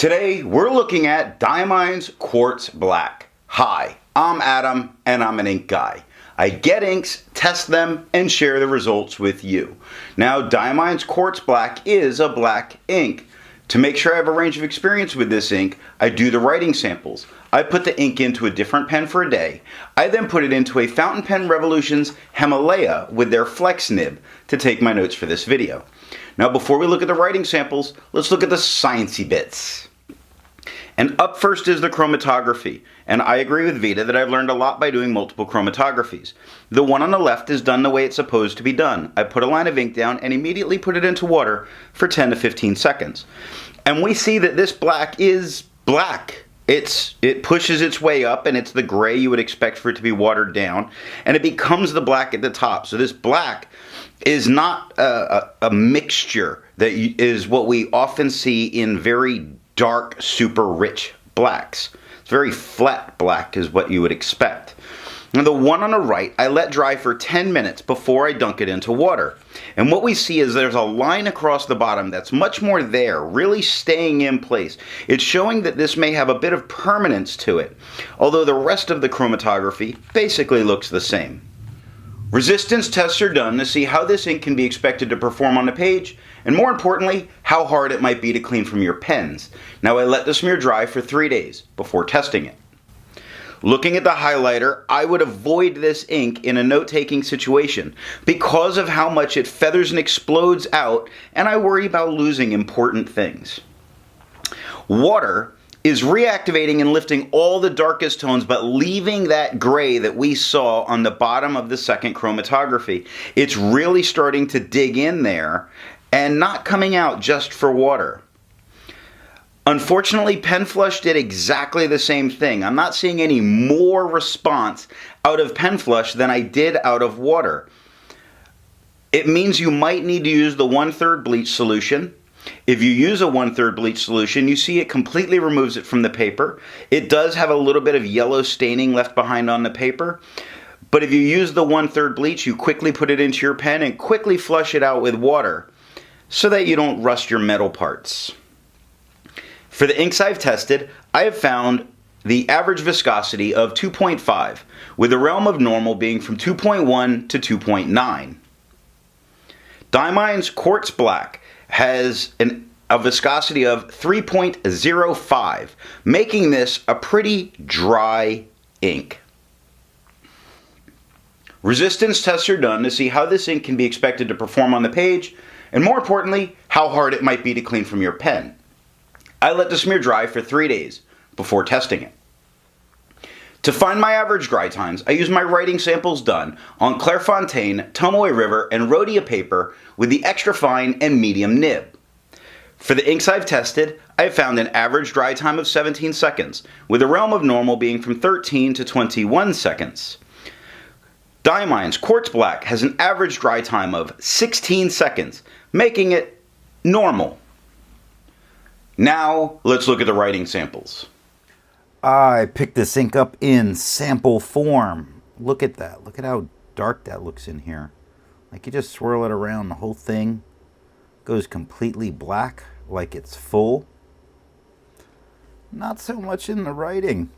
Today, we're looking at Diamine Quartz Black. Hi, I'm Adam, and I'm an ink guy. I get inks, test them, and share the results with you. Now, Diamine Quartz Black is a black ink. To make sure I have a range of experience with this ink, I do the writing samples. I put the ink into a different pen for a day. I then put it into a Fountain Pen Revolution's Himalaya with their flex nib to take my notes for this video. Now, before we look at the writing samples, let's look at the sciencey bits. And up first is the chromatography. And I agree with Vita that I've learned a lot by doing multiple chromatographies. The one on the left is done the way it's supposed to be done. I put a line of ink down and immediately put it into water for 10 to 15 seconds. And we see that this black is black. It pushes its way up, and it's the gray you would expect for it to be watered down, and it becomes the black at the top. So this black is not a mixture that is what we often see in very dark, super rich blacks. It's very flat black is what you would expect. Now the one on the right, I let dry for 10 minutes before I dunk it into water. And what we see is there's a line across the bottom that's much more there, really staying in place. It's showing that this may have a bit of permanence to it, although the rest of the chromatography basically looks the same. Resistance tests are done to see how this ink can be expected to perform on the page, and more importantly, how hard it might be to clean from your pens. Now I let the smear dry for 3 days before testing it. Looking at the highlighter, I would avoid this ink in a note-taking situation because of how much it feathers and explodes out, and I worry about losing important things. Water is reactivating and lifting all the darkest tones, but leaving that gray that we saw on the bottom of the second chromatography. It's really starting to dig in there and not coming out just for water. Unfortunately, Pen Flush did exactly the same thing. I'm not seeing any more response out of Pen Flush than I did out of water. It means you might need to use the 1/3 bleach solution. If you use a 1/3 bleach solution, you see it completely removes it from the paper. It does have a little bit of yellow staining left behind on the paper. But if you use the 1/3 bleach, you quickly put it into your pen and quickly flush it out with water so that you don't rust your metal parts. For the inks I've tested, I have found the average viscosity of 2.5, with the realm of normal being from 2.1 to 2.9. Diamine Quartz Black has a viscosity of 3.05, making this a pretty dry ink. Resistance tests are done to see how this ink can be expected to perform on the page, and more importantly, how hard it might be to clean from your pen. I let the smear dry for 3 days before testing it. To find my average dry times, I use my writing samples done on Clairefontaine, Tomoe River, and Rhodia paper with the extra fine and medium nib. For the inks I've tested, I have found an average dry time of 17 seconds, with the realm of normal being from 13 to 21 seconds. Diamine Quartz Black has an average dry time of 16 seconds, making it normal. Now, let's look at the writing samples. I picked this ink up in sample form. Look at that. Look at how dark that looks in here. Like you just swirl it around, the whole thing goes completely black, like it's full. Not so much in the writing.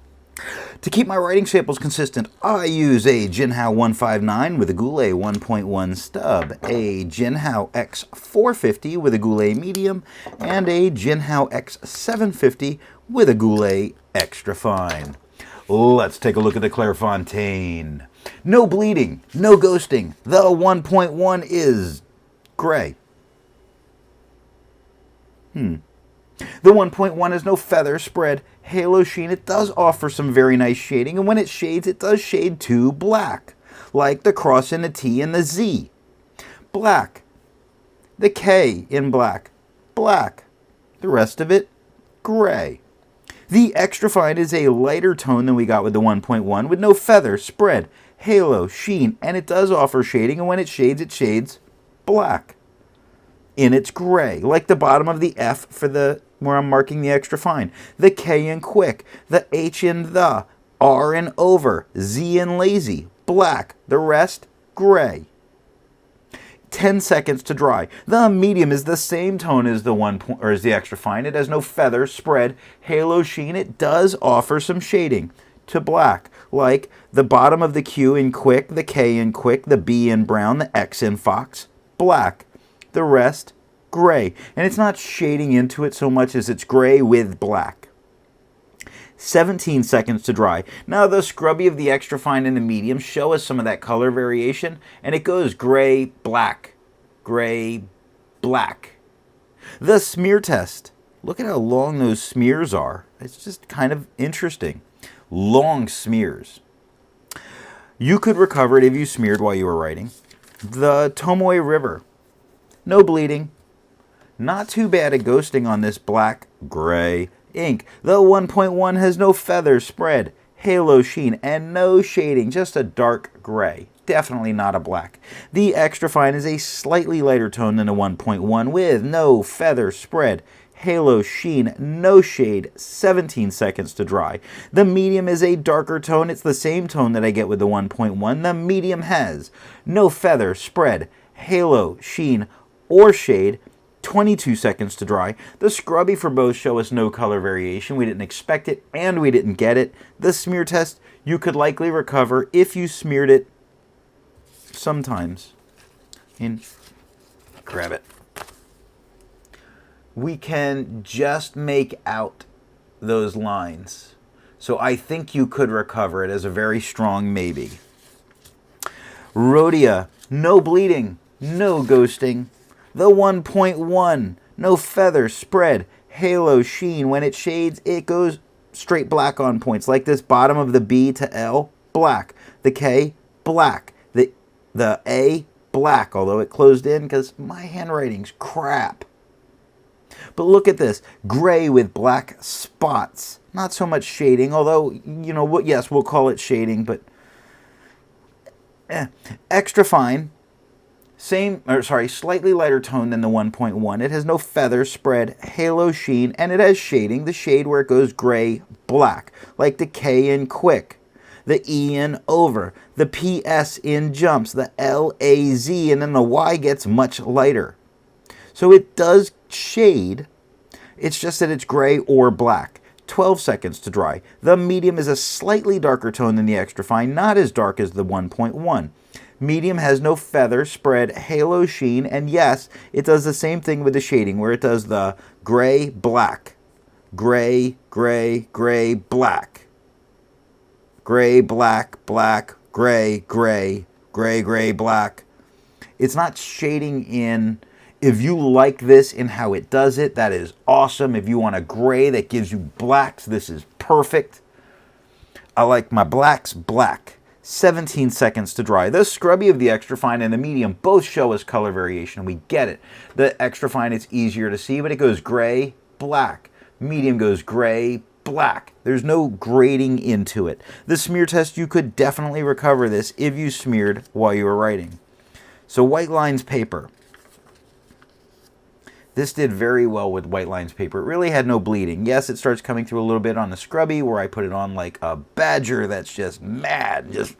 To keep my writing samples consistent, I use a Jinhao 159 with a Goulet 1.1 stub, a Jinhao X450 with a Goulet medium, and a Jinhao X750 with a Goulet extra fine. Let's take a look at the Clairefontaine. No bleeding, no ghosting. The 1.1 is gray. The 1.1 has no feather, spread, halo sheen. It does offer some very nice shading, and when it shades, it does shade to black, like the cross in the T and the Z. Black. The K in black. Black. The rest of it, gray. The extra fine is a lighter tone than we got with the 1.1, with no feather, spread, halo, sheen, and it does offer shading, and when it shades black. In its gray, like the bottom of the F for where I'm marking the extra fine, the K in quick, the H in the, R in over, Z in lazy, black, the rest gray. 10 seconds to dry. The medium is the same tone as as the extra fine. It has no feather, spread, halo, sheen. It does offer some shading to black, like the bottom of the Q in quick, the K in quick, the B in brown, the X in fox, black. The rest, gray. And it's not shading into it so much as it's gray with black. 17 seconds to dry. Now the scrubby of the extra fine and the medium show us some of that color variation, and it goes gray, black, gray, black. The smear test. Look at how long those smears are. It's just kind of interesting. Long smears. You could recover it if you smeared while you were writing. The Tomoe River. No bleeding. Not too bad at ghosting on this black, gray ink. The 1.1 has no feather, spread, halo, sheen, and no shading, just a dark gray. Definitely not a black. The extra fine is a slightly lighter tone than the 1.1 with no feather, spread, halo, sheen, no shade, 17 seconds to dry. The medium is a darker tone. It's the same tone that I get with the 1.1. The medium has no feather, spread, halo, sheen, or shade, 22 seconds to dry. The scrubby for both show us no color variation. We didn't expect it and we didn't get it. The smear test you could likely recover if you smeared it sometimes. Grab it. We can just make out those lines. So I think you could recover it as a very strong maybe. Rhodia, no bleeding, no ghosting. The 1.1, no feather, spread, halo, sheen. When it shades, it goes straight black on points. Like this bottom of the B to L, black. The K, black. The A, black, although it closed in because my handwriting's crap. But look at this, gray with black spots. Not so much shading, although, you know, yes, we'll call it shading, but extra fine. Slightly lighter tone than the 1.1. It has no feather, spread, halo, sheen, and it has shading. The shade where it goes gray, black, like the K in quick, the E in over, the PS in jumps, the LAZ, and then the Y gets much lighter. So it does shade. It's just that it's gray or black. 12 seconds to dry. The medium is a slightly darker tone than the extra fine, not as dark as the 1.1. Medium has no feather, spread, halo, sheen, and yes, it does the same thing with the shading, where it does the gray, black, gray, gray, gray, black, gray, black, black, gray, gray, gray, gray, black. It's not shading in. If you like this in how it does it, that is awesome. If you want a gray that gives you blacks, this is perfect. I like my blacks black. 17 seconds to dry. The scrubby of the extra fine and the medium both show us color variation. We get it. The extra fine, it's easier to see, but it goes gray, black. Medium goes gray, black. There's no grading into it. The smear test, you could definitely recover this if you smeared while you were writing. So white lines paper. This did very well with white lines paper. It really had no bleeding. Yes, it starts coming through a little bit on the scrubby where I put it on like a badger that's just mad, just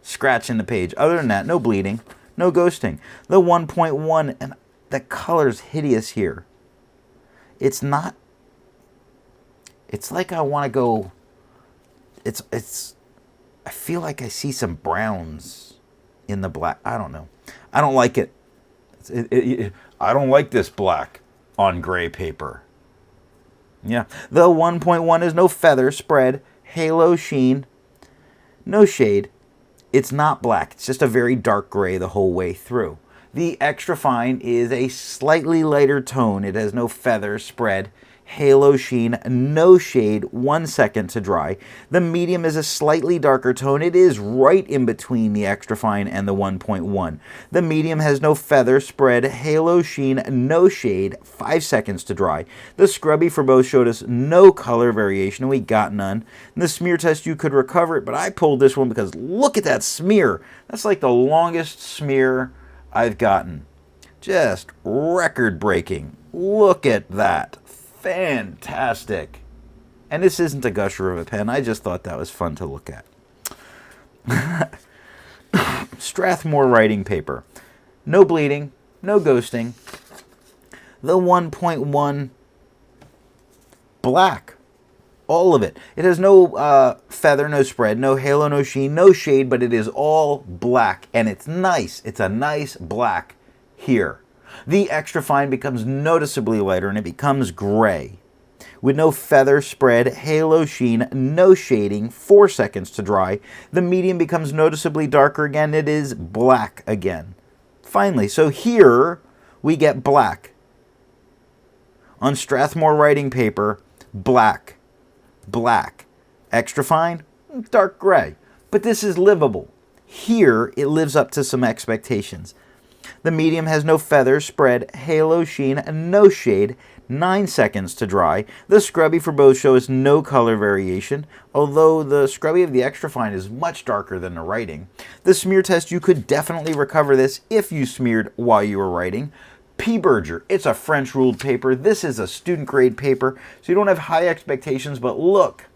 scratching the page. Other than that, no bleeding, no ghosting. The 1.1, and the color's hideous here. It's not, it's like I want to go, I feel like I see some browns in the black. I don't know. I don't like it. I don't like this black on gray paper. Yeah. The 1.1 is no feather, spread, halo, sheen, no shade. It's not black. It's just a very dark gray the whole way through. The extra fine is a slightly lighter tone. It has no feather, spread, halo, sheen, no shade, 1 second to dry. The medium is a slightly darker tone. It is right in between the extra fine and the 1.1. The medium has no feather, spread, halo, sheen, no shade, 5 seconds to dry. The scrubby for both showed us no color variation, and we got none. In the smear test, you could recover it, but I pulled this one because look at that smear. That's like the longest smear I've gotten. Just record-breaking. Look at that. Fantastic. And this isn't a gusher of a pen. I just thought that was fun to look at. Strathmore writing paper. no bleeding, no ghosting. The 1.1 black, all of it. It has no feather, no spread, no halo, no sheen, no shade, but it is all black, and it's nice. It's a nice black here. The extra fine becomes noticeably lighter, and it becomes gray. With no feather, spread, halo, sheen, no shading, 4 seconds to dry. The medium becomes noticeably darker again. It is black again. Finally, so here we get black. On Strathmore writing paper, black, black. Extra fine, dark gray. But this is livable. Here, it lives up to some expectations. The medium has no feather, spread, halo, sheen, no shade, 9 seconds to dry. The scrubby for both shows no color variation, although the scrubby of the extra fine is much darker than the writing. The smear test, you could definitely recover this if you smeared while you were writing. P. Berger, it's a French ruled paper. This is a student grade paper, so you don't have high expectations, but look,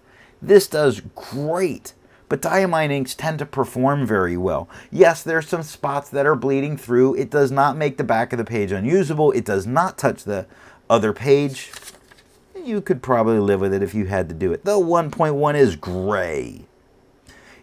this does great. But Diamine inks tend to perform very well. Yes, there's some spots that are bleeding through. It does not make the back of the page unusable. It does not touch the other page. You could probably live with it if you had to do it. The 1.1 is gray.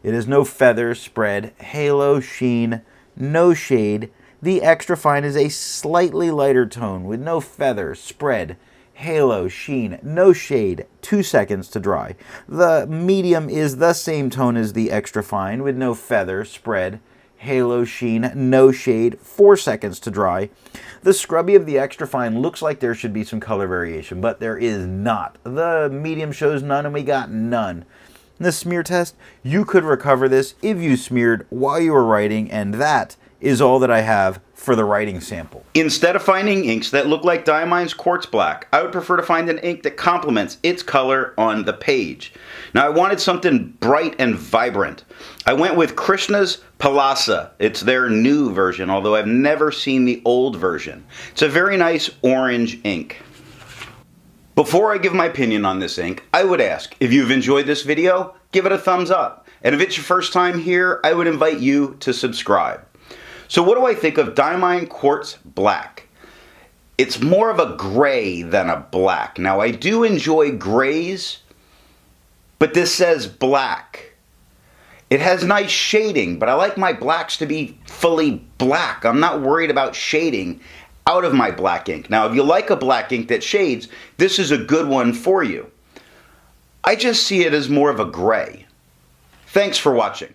It has no feather, spread, halo, sheen, no shade. The extra fine is a slightly lighter tone with no feather, spread, halo, sheen, no shade, 2 seconds to dry. The medium is the same tone as the extra fine with no feather, spread, halo, sheen, no shade, 4 seconds to dry. The scrubby of the extra fine looks like there should be some color variation, but there is not. The medium shows none, and we got none. In the smear test, you could recover this if you smeared while you were writing, and that is all that I have for the writing sample. Instead of finding inks that look like Diamine's Quartz Black, I would prefer to find an ink that complements its color on the page. Now I wanted something bright and vibrant. I went with Krishna's Palasa. It's their new version, although I've never seen the old version. It's a very nice orange ink. Before I give my opinion on this ink, I would ask, if you've enjoyed this video, give it a thumbs up. And if it's your first time here, I would invite you to subscribe. So what do I think of Diamine Quartz Black? It's more of a gray than a black. Now I do enjoy grays, but this says black. It has nice shading, but I like my blacks to be fully black. I'm not worried about shading out of my black ink. Now if you like a black ink that shades, this is a good one for you. I just see it as more of a gray. Thanks for watching.